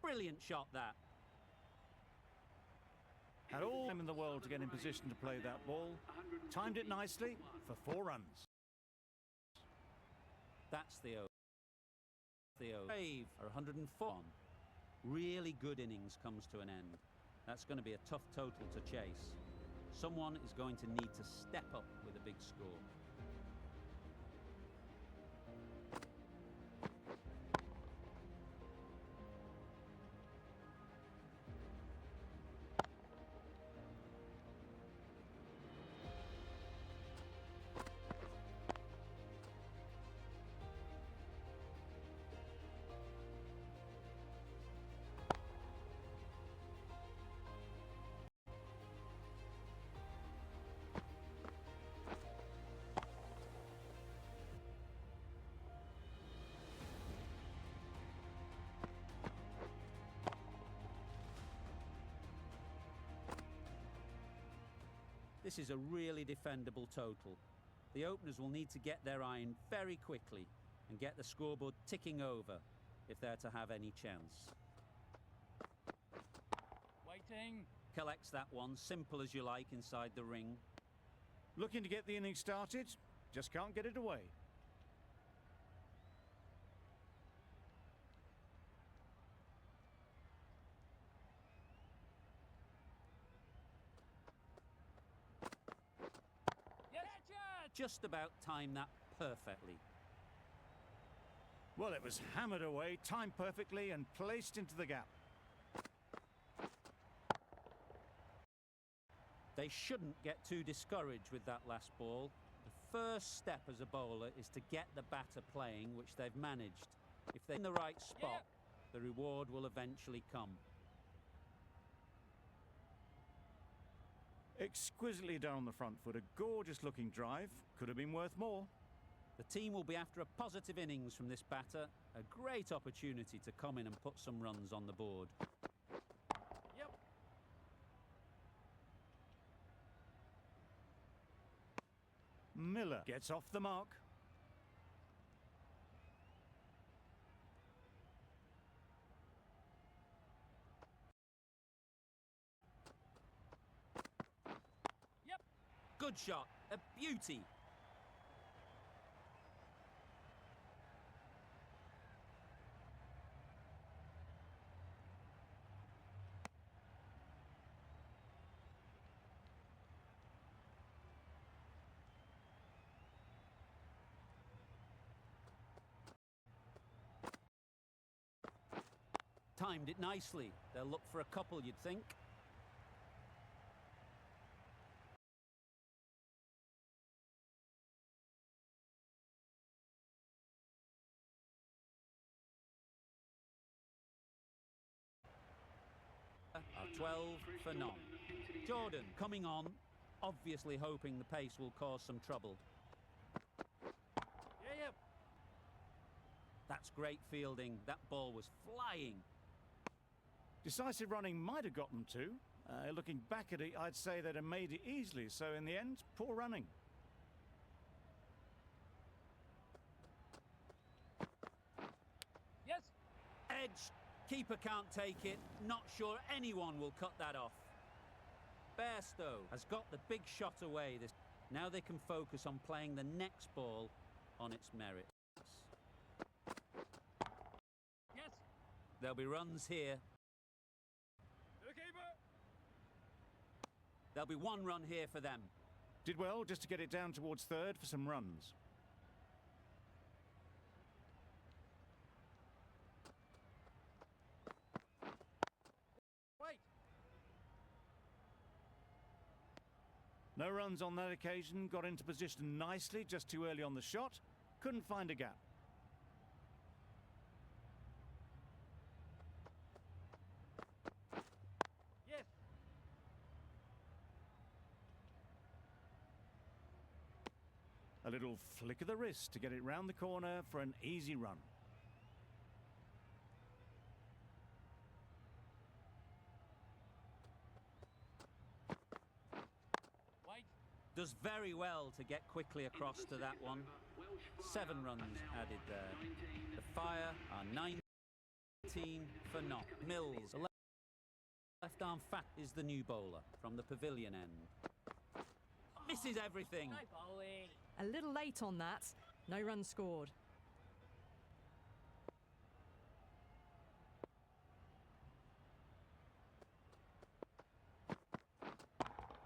Brilliant shot, that. Had all time in the world to get in position to play that ball. Timed it nicely for 4 runs. That's the over. Brave are 104. Really good innings comes to an end. That's going to be a tough total to chase. Someone is going to need to step up with a big score. This is a really defendable total. The openers will need to get their iron very quickly and get the scoreboard ticking over if they're to have any chance. Waiting. Collects that one, simple as you like, inside the ring. Looking to get the innings started, just can't get it away. Just about timed that perfectly. Well, it was hammered away, timed perfectly and placed into the gap. They shouldn't get too discouraged with that last ball. The first step as a bowler is to get the batter playing, which they've managed. If they're in the right spot, the reward will eventually come. Exquisitely done on the front foot, a gorgeous looking drive, could have been worth more. The team will be after a positive innings from this batter, a great opportunity to come in and put some runs on the board. Yep. Miller gets off the mark. Good shot, a beauty. Timed it nicely. They'll look for a couple, you'd think. Are 12 for none. Jordan coming on, obviously hoping the pace will cause some trouble. That's great fielding. That ball was flying. Decisive running might have got them too. Looking back at it, I'd say they'd have made it easily, so in the end, poor running. Yes. Edge. Keeper can't take it. Not sure anyone will cut that off. Bairstow has got the big shot away. Now they can focus on playing the next ball on its merits. Yes. There'll be runs here. The keeper. There'll be 1 run here for them. Did well just to get it down towards third for some runs. Wait. No runs on that occasion, got into position nicely, just too early on the shot. Couldn't find a gap. Yes. A little flick of the wrist to get it round the corner for an easy run. Wait. Does very well to get quickly across to that one. 7 runs added there. The Fire are 9. 18 for not. Mills, the left arm fat is the new bowler from the pavilion end. Misses everything. No bowling. A little late on that. No runs scored.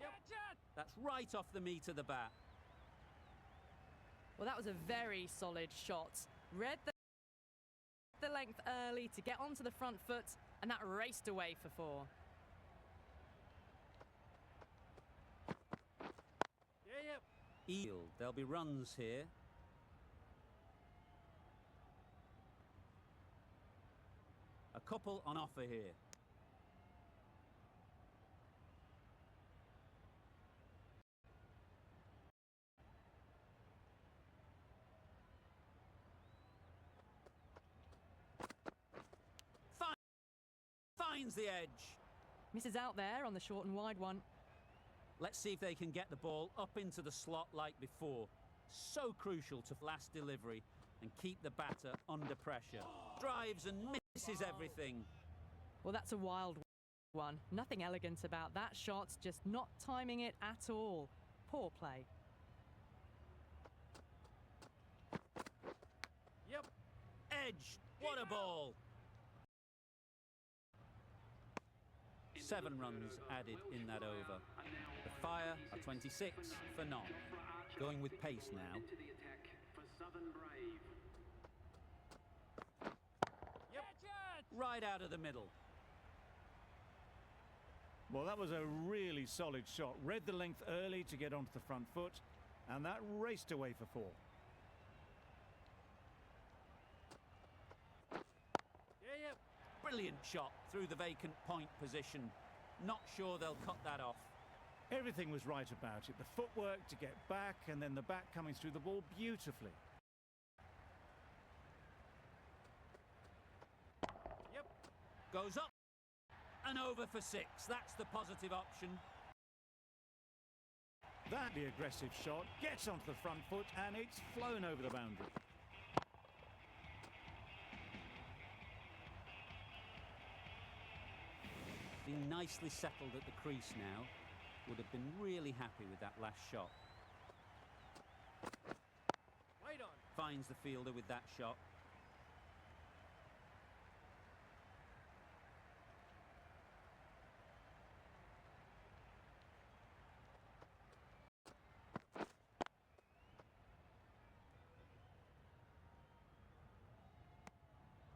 Yep. That's right off the meat of the bat. Well, that was a very solid shot. Read the length early to get onto the front foot, and that raced away for 4. Yeah, yep. Eel, there'll be runs here. A couple on offer here. Finds the edge. Misses out there on the short and wide one. Let's see if they can get the ball up into the slot like before. So crucial to last delivery and keep the batter under pressure. Drives and misses everything. Well, that's a wild one. Nothing elegant about that shot, just not timing it at all. Poor play. Yep. Edge. What a ball. 7 runs added in that over. The Fire are 26 for none. Going with pace now. Yep. Right out of the middle. Well, that was a really solid shot. Read the length early to get onto the front foot, and that raced away for 4. Yeah, yep. Brilliant shot through the vacant point position. Not sure they'll cut that off. Everything was right about it. The footwork to get back, and then the bat coming through the ball beautifully. Yep. Goes up and over for 6. That's the positive option. That the aggressive shot gets onto the front foot, and it's flown over the boundary. Been nicely settled at the crease now. Would have been really happy with that last shot. Wait on. Finds the fielder with that shot.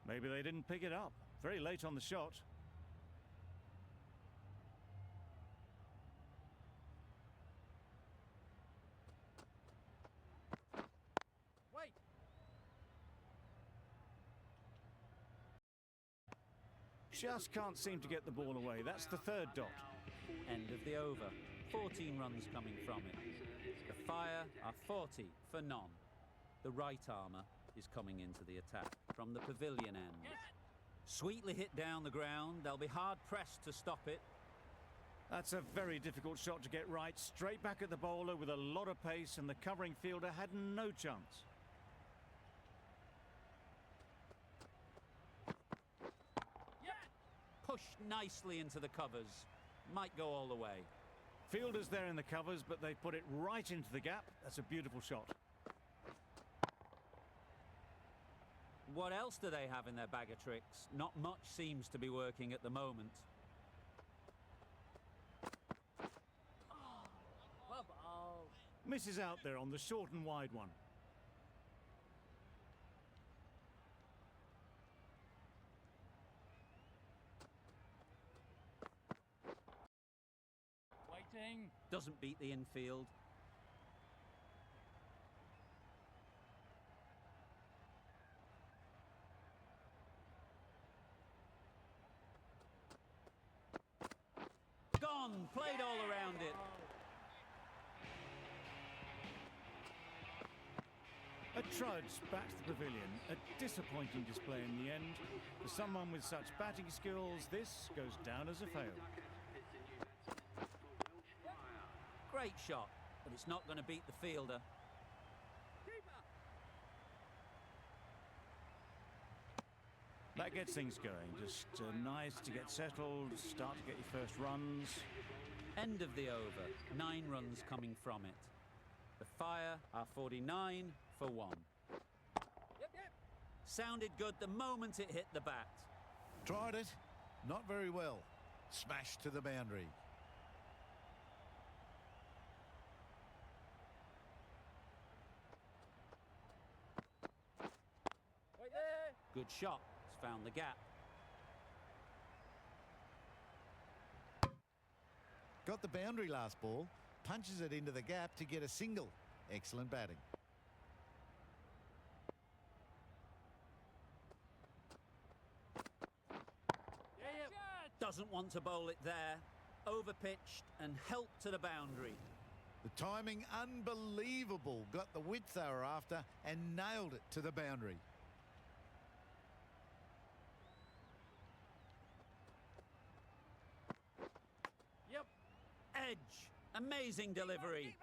Maybe they didn't pick it up. Very late on the shot. Wait. Just can't seem to get the ball away. That's the 3rd dot. End of the over. 14 runs coming from it. The Fire are 40 for none. The right armour is coming into the attack from the pavilion end. Yes. Sweetly hit down the ground. They'll be hard pressed to stop it. That's a very difficult shot to get right. Straight back at the bowler with a lot of pace, and the covering fielder had no chance. Yeah. Pushed nicely into the covers. Might go all the way. Fielders there in the covers, but they put it right into the gap. That's a beautiful shot. What else do they have in their bag of tricks? Not much seems to be working at the moment. Well bowled. Misses out there on the short and wide one. Waiting. Doesn't beat the infield. Gone. Played all around it. A trudge back to the pavilion. A disappointing display in the end. For someone with such batting skills, this goes down as a fail. Great shot, but it's not going to beat the fielder. Keeper. That gets things going. Just nice to get settled, start to get your first runs. End of the over. 9 runs coming from it. The Fire are 49 for 1. Yep, yep. Sounded good the moment it hit the bat. Tried it. Not very well. Smashed to the boundary. Wait there. Good shot. It's found the gap. Got the boundary last ball. Punches it into the gap to get a single. Excellent batting. Yeah, yeah. Doesn't want to bowl it there. Overpitched and helped to the boundary. The timing unbelievable. Got the width they were after and nailed it to the boundary. Yep. Edge. Amazing delivery. Keeper.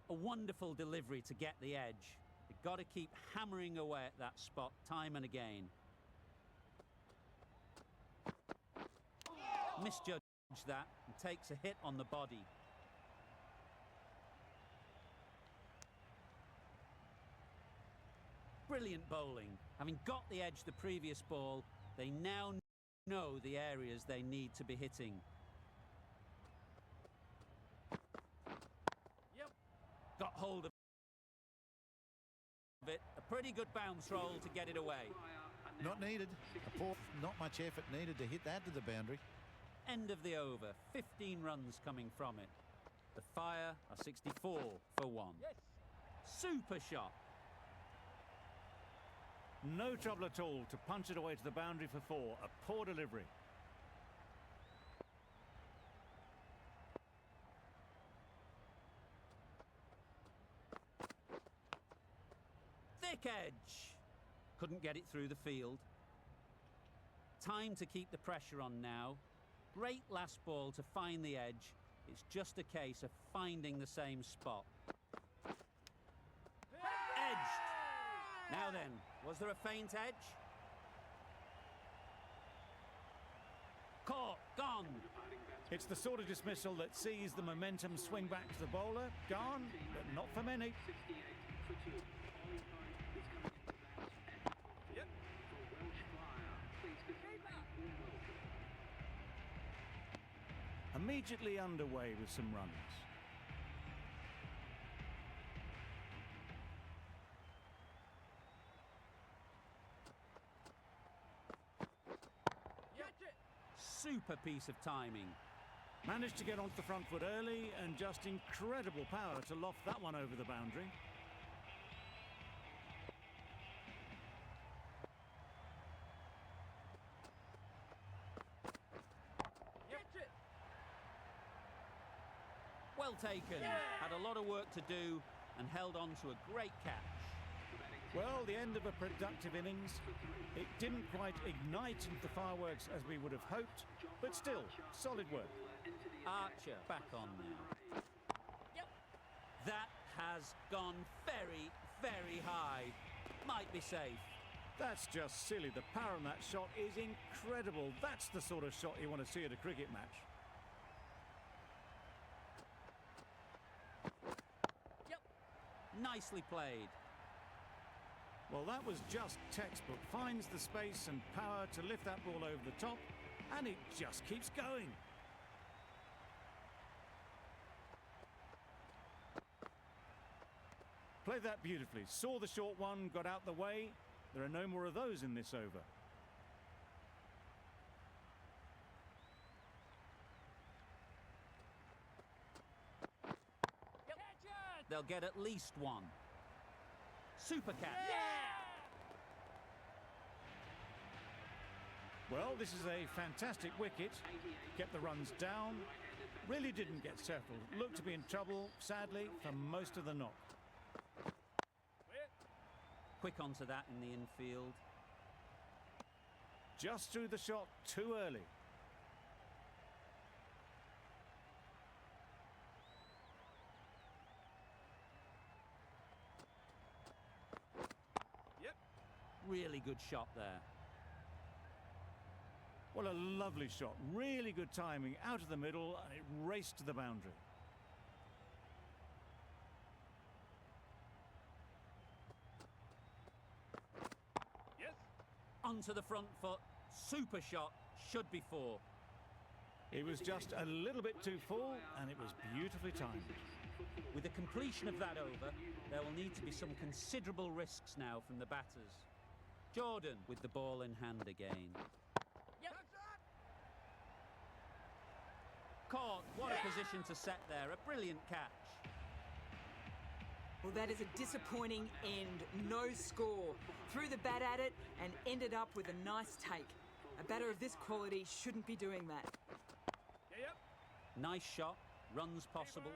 A wonderful delivery to get the edge. You've got to keep hammering away at that spot time and again. Misjudged that and takes a hit on the body. Brilliant bowling. Having got the edge the previous ball, they now know the areas they need to be hitting. Yep. Got hold of it. A pretty good bounce roll to get it away. Not needed. Not much effort needed to hit that to the boundary. End of the over. 15 runs coming from it. The Fire are 64 for 1. Yes. Super shot. No trouble at all to punch it away to the boundary for 4. A poor delivery. Thick edge. Couldn't get it through the field. Time to keep the pressure on now. Great last ball to find the edge. It's just a case of finding the same spot. Edged. Now then, was there a faint edge? Caught. Gone. It's the sort of dismissal that sees the momentum swing back to the bowler. Gone, but not for many. Yep. Immediately underway with some runs. Catch it. Super piece of timing. Managed to get onto the front foot early and just incredible power to loft that one over the boundary. Catch it. Well taken. Had a lot of work to do and held on to a great catch. Well, the end of a productive innings. It didn't quite ignite into the fireworks as we would have hoped, but still, solid work. Archer back on now. Yep. That has gone very, very high. Might be safe. That's just silly. The power on that shot is incredible. That's the sort of shot you want to see at a cricket match. Yep. Nicely played. Well, that was just textbook. Finds the space and power to lift that ball over the top, and it just keeps going. Played that beautifully. Saw the short one, got out the way. There are no more of those in this over. Yep. Catch it. They'll get at least one. Super catch. Well, this is a fantastic wicket. Kept the runs down. Really didn't get settled. Looked to be in trouble, sadly, for most of the knock. Quick onto that in the infield. Just threw the shot too early. Really good shot there. What a lovely shot. Really good timing out of the middle, and it raced to the boundary. Yes. Onto the front foot. Super shot. Should be 4. It was just a little bit too full, and it was beautifully timed. With the completion of that over, there will need to be some considerable risks now from the batters. Jordan with the ball in hand again. Yep. Caught. What a position to set there. A brilliant catch. Well, that is a disappointing end. No score. Threw the bat at it and ended up with a nice take. A batter of this quality shouldn't be doing that. Yep. Nice shot. Runs possible.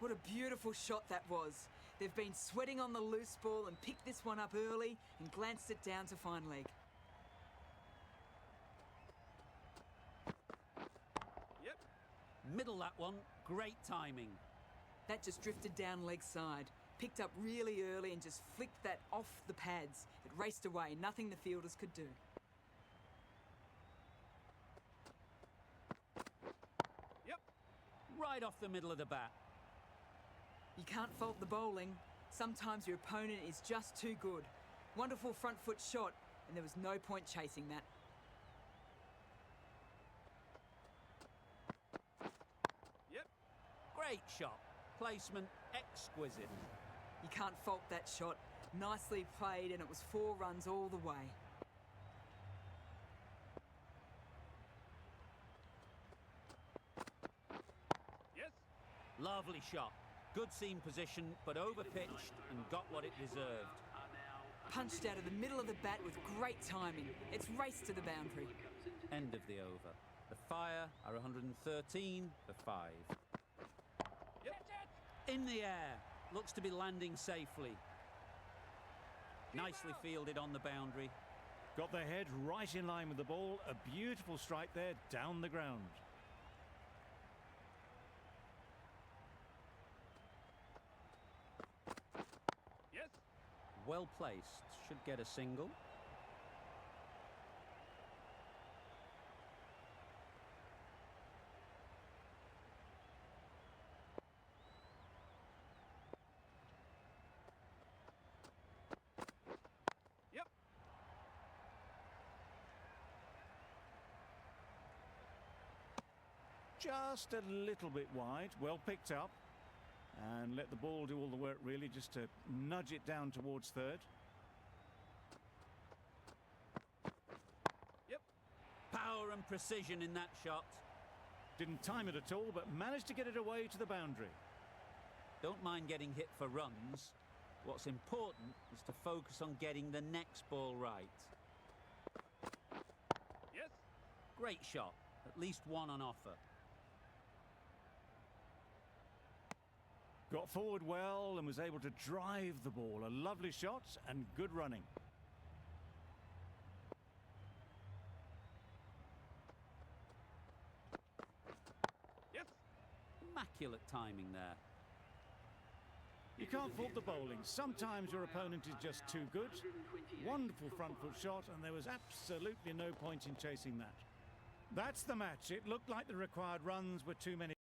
What a beautiful shot that was. They've been sweating on the loose ball and picked this one up early and glanced it down to fine leg. Yep. Middle that one. Great timing. That just drifted down leg side. Picked up really early and just flicked that off the pads. It raced away. Nothing the fielders could do. Yep. Right off the middle of the bat. You can't fault the bowling. Sometimes your opponent is just too good. Wonderful front foot shot, and there was no point chasing that. Yep. Great shot. Placement exquisite. You can't fault that shot. Nicely played, and it was 4 runs all the way. Yes. Lovely shot. Good seam position, but overpitched and got what it deserved. Punched out of the middle of the bat with great timing. It's raced to the boundary. End of the over. The Fire are 113 for 5. Yep. In the air. Looks to be landing safely. Nicely fielded on the boundary. Got their head right in line with the ball. A beautiful strike there down the ground. Yes. Well placed. Should get a single. Yep. Just a little bit wide. Well picked up. And let the ball do all the work, really, just to nudge it down towards third. Yep. Power and precision in that shot. Didn't time it at all, but managed to get it away to the boundary. Don't mind getting hit for runs. What's important is to focus on getting the next ball right. Yes. Great shot. At least one on offer. Got forward well and was able to drive the ball. A lovely shot and good running. Yes. Immaculate timing there. You can't fault the bowling. Sometimes your opponent is just too good. Wonderful front foot shot, and there was absolutely no point in chasing that. That's the match. It looked like the required runs were too many.